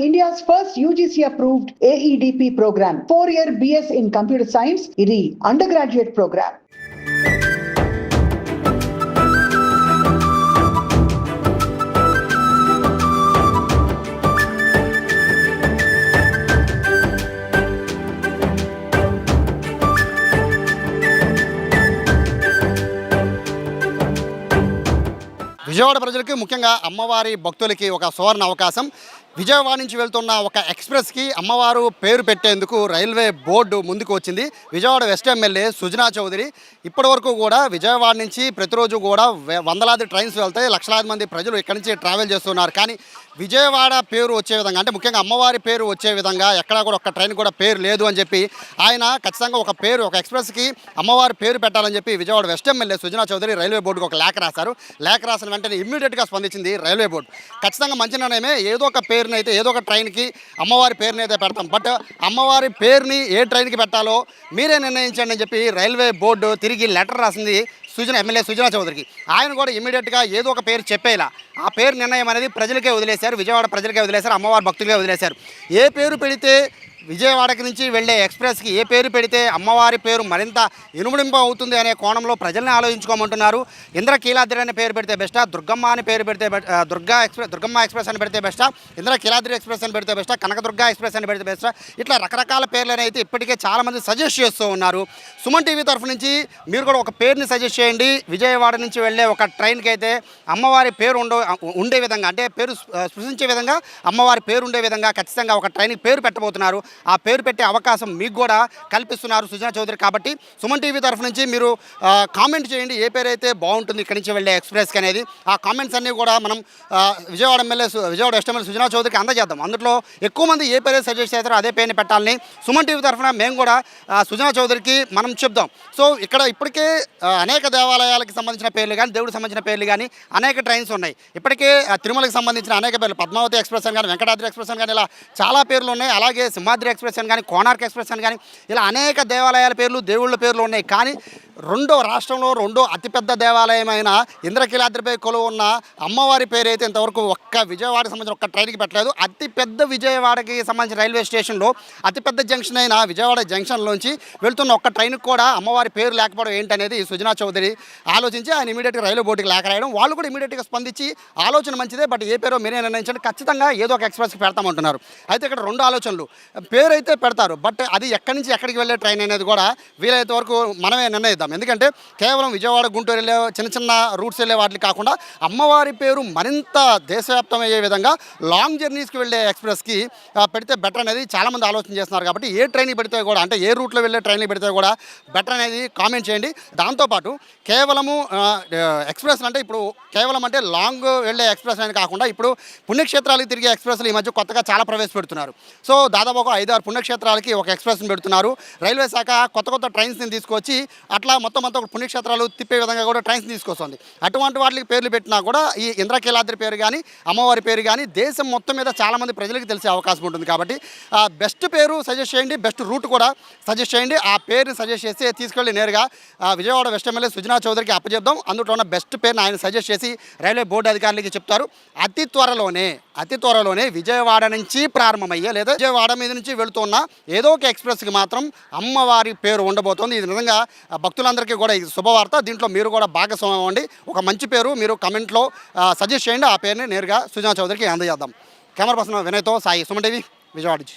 India's first UGC approved AEDP program, 4-year BS in computer science, ఇది undergraduate program. Vijayawada ప్రజలకి ముఖ్యంగా అమ్మవారి భక్తులకి ఒక సువర్ణ అవకాశం. విజయవాడ నుంచి వెళ్తున్న ఒక ఎక్స్ప్రెస్కి అమ్మవారు పేరు పెట్టేందుకు రైల్వే బోర్డు ముందుకు వచ్చింది. విజయవాడ వెస్ట్ ఎమ్మెల్యే సుజనా చౌదరి ఇప్పటి వరకు కూడా విజయవాడ నుంచి ప్రతిరోజు కూడా వందలాది ట్రైన్స్ వెళ్తాయి, లక్షలాది మంది ప్రజలు ఇక్కడి నుంచి ట్రావెల్ చేస్తున్నారు. కానీ విజయవాడ పేరు వచ్చే విధంగా, అంటే ముఖ్యంగా అమ్మవారి పేరు వచ్చే విధంగా ఎక్కడా కూడా ఒక్క ట్రైన్ కూడా పేరు లేదు అని చెప్పి ఆయన ఖచ్చితంగా ఒక పేరు, ఒక ఎక్స్ప్రెస్కి అమ్మవారి పేరు పెట్టాలని చెప్పి Vijayawada west MLA Sujana Chowdary railway బోర్డుకు ఒక లేఖ రాశారు. లేఖ రాసిన వెంటనే ఇమ్మీడియట్గా స్పందించింది రైల్వే బోర్డు. ఖచ్చితంగా మంచి నిర్ణయమే, ఏదో ఒక పేరుని అయితే, ఏదో ఒక ట్రైన్కి అమ్మవారి పేరుని అయితే పెడతాం, బట్ అమ్మవారి పేరుని ఏ ట్రైన్కి పెట్టాలో మీరే నిర్ణయించండి అని చెప్పి రైల్వే బోర్డు తిరిగి లెటర్ రాసింది ఎమ్మెల్యే సుజనా చౌదరికి. ఆయన కూడా ఇమీడియట్గా ఏదో ఒక పేరు చెప్పేలా ఆ పేరు నిర్ణయం అనేది ప్రజలకే వదిలేశారు, విజయవాడ ప్రజలకే వదిలేశారు, అమ్మవారి భక్తులకే వదిలేశారు. ఏ పేరు పెడితే విజయవాడకి నుంచి వెళ్ళే ఎక్స్ప్రెస్కి ఏ పేరు పెడితే అమ్మవారి పేరు మరింత ఇనుముడింపు అవుతుంది అనే కోణంలో ప్రజల్ని ఆలోచించుకోమంటున్నారు. ఇంద్రకీలాద్రి అనే పేరు పెడితే బెస్టా, దుర్గమ్మ అని పేరు పెడితే దుర్గమ్మ ఎక్స్ప్రెస్ అని పెడితే బెస్టా, ఇంద్రకీలాద్రి ఎక్స్ప్రెస్ అని పెడితే బెస్టా, కనకదుర్గ ఎక్స్ప్రెస్ అని పెడితే బెస్టా, ఇట్లా రకరకాల పేర్లను అయితే ఇప్పటికే చాలామంది సజెస్ట్ చేస్తూ ఉన్నారు. సుమన్ టీవీ తరఫు నుంచి మీరు కూడా ఒక పేరుని సజెస్ట్ చేయండి. విజయవాడ నుంచి వెళ్ళే ఒక ట్రైన్కి అయితే అమ్మవారి పేరు ఉండే విధంగా, అంటే పేరు స్పృశించే విధంగా, అమ్మవారి పేరు ఉండే విధంగా ఖచ్చితంగా ఒక ట్రైన్కి పేరు పెట్టబోతున్నారు. ఆ పేరు పెట్టే అవకాశం మీకు కూడా కల్పిస్తున్నారు సుజనా చౌదరి. కాబట్టి సుమన్ టీవీ తరఫు నుంచి మీరు కామెంట్ చేయండి, ఏ పేరు అయితే బాగుంటుంది ఇక్కడి నుంచి వెళ్ళే ఎక్స్ప్రెస్కి అనేది. ఆ కామెంట్స్ అన్నీ కూడా మనం విజయవాడ వెస్ట్ ఎమ్మెల్యే సుజనా చౌదరికి అందజేద్దాం. అందులో ఎక్కువ మంది ఏ పేరు సజెస్ట్ చేస్తారో అదే పేరుని పెట్టాలని సుమన్ టీవీ తరఫున మేము కూడా సుజనా చౌదరికి మనం చెప్దాం. సో ఇక్కడ ఇప్పటికే అనేక దేవాలయాలకు సంబంధించిన పేర్లు కానీ, దేవుడికి సంబంధించిన పేర్లు కానీ అనేక ట్రైన్స్ ఉన్నాయి. ఇప్పటికే తిరుమలకి సంబంధించిన అనేక పేర్లు, పద్మావతి ఎక్స్ప్రెస్ అని కానీ, వెంకటాద్రి ఎక్స్ప్రెస్ అని కానీ, ఇలా చాలా పేర్లు ఉన్నాయి. అలాగే సింహాద్రి ఎక్స్ప్రెస్ అని కానీ, కోనార్క్ ఎక్స్ప్రెస్ అని కానీ, ఇలా అనేక దేవాలయాల పేర్లు, దేవుళ్ళ పేర్లు ఉన్నాయి. కానీ రాష్ట్రంలో రెండో అతిపెద్ద దేవాలయమైన ఇంద్రకీలాద్రిపై కొలువు ఉన్న అమ్మవారి పేరు అయితే ఇంతవరకు ఒక్క విజయవాడకి సంబంధించిన ఒక్క ట్రైన్కి పెట్టలేదు. అతిపెద్ద విజయవాడకి సంబంధించిన రైల్వే స్టేషన్లో అతిపెద్ద జంక్షన్ అయిన విజయవాడ జంక్షన్లోంచి వెళ్తున్న ఒక్క ట్రైన్కి కూడా అమ్మవారి పేరు లేకపోవడం ఏంటనేది సుజనా చౌదరి ఆలోచించి ఆయన ఇమీడియట్గా రైల్వే బోర్డుకి లేఖ రాయడం. వాళ్ళు కూడా ఇమీడియట్గా స్పందించి ఆలోచన మంచిదే, బట్ ఏ పేరో మీరే నిర్ణయించండి, ఖచ్చితంగా ఏదో ఒక ఎక్స్ప్రెస్కి పెడతామంటున్నారు. అయితే ఇక్కడ రెండు ఆలోచనలు, పేరు అయితే పెడతారు, బట్ అది ఎక్కడి నుంచి ఎక్కడికి వెళ్ళే ట్రైన్ అనేది కూడా వీలైతే వరకు మనమే నిర్ణయిద్దాం. ఎందుకంటే కేవలం విజయవాడ గుంటూరు వెళ్ళే చిన్న చిన్న రూట్స్ వెళ్ళే వాటికి కాకుండా అమ్మవారి పేరు మరింత దేశవ్యాప్తం అయ్యే విధంగా లాంగ్ జర్నీస్కి వెళ్ళే ఎక్స్ప్రెస్కి పెడితే బెటర్ అనేది చాలామంది ఆలోచన చేస్తున్నారు. కాబట్టి ఏ ట్రైన్కి పెడితే కూడా, అంటే ఏ రూట్లో వెళ్ళే ట్రైన్కి పెడితే కూడా బెటర్ అనేది కామెంట్ చేయండి. దాంతోపాటు కేవలము ఎక్స్ప్రెస్ అంటే ఇప్పుడు కేవలం అంటే లాంగ్ వెళ్ళే ఎక్స్ప్రెస్ అని కాకుండా ఇప్పుడు పుణ్యక్షేత్రాలకు తిరిగే ఎక్స్ప్రెస్లు ఈ మధ్య కొత్తగా చాలా ప్రవేశపెడుతున్నారు. సో దాదాపు ఒక 5-6 పుణ్యక్షేత్రాలకి ఒక ఎక్స్ప్రెస్ని పెడుతున్నారు. రైల్వే శాఖ కొత్త ట్రైన్స్ని తీసుకొచ్చి అట్లా మొత్తం పుణ్యక్షేత్రాలు తిప్పే విధంగా కూడా ట్రైన్స్ తీసుకొస్తుంది. అటువంటి వాటికి పేర్లు పెట్టినా కూడా ఈ ఇంద్రకీలాద్రి పేరు కానీ, అమ్మవారి పేరు కానీ దేశం మొత్తం మీద చాలామంది ప్రజలకు తెలిసే అవకాశం ఉంటుంది. కాబట్టి బెస్ట్ పేరు సజెస్ట్ చేయండి, బెస్ట్ రూట్ కూడా సజెస్ట్ చేయండి. ఆ పేరుని సజెస్ట్ చేసి తీసుకెళ్ళి నేరుగా విజయవాడ వెస్ట్ ఎమ్మెల్యే సుజనా చౌదరికి అప్పచెప్దాం. అందులో ఉన్న బెస్ట్ పేరుని ఆయన సజెస్ట్ చేసి రైల్వే బోర్డు అధికారులకి చెప్తారు. అతి త్వరలోనే విజయవాడ నుంచి ప్రారంభమయ్యే లేదా విజయవాడ మీద నుంచి వెళుతున్న ఏదో ఒక ఎక్స్ప్రెస్కి మాత్రం అమ్మవారి పేరు ఉండబోతోంది. ఇది నిజంగా భక్తులందరికీ కూడా ఇది శుభవార్త. దీంట్లో మీరు కూడా భాగస్వామ్యం అవ్వండి. ఒక మంచి పేరు మీరు కమెంట్లో సజెస్ట్ చేయండి, ఆ పేరుని నేరుగా సుజనా చౌదరికి అందజేద్దాం. కెమెరా పర్సన్ వినయ్తో సాయి, సుమన్ టీవీ, విజయవాడ నుంచి.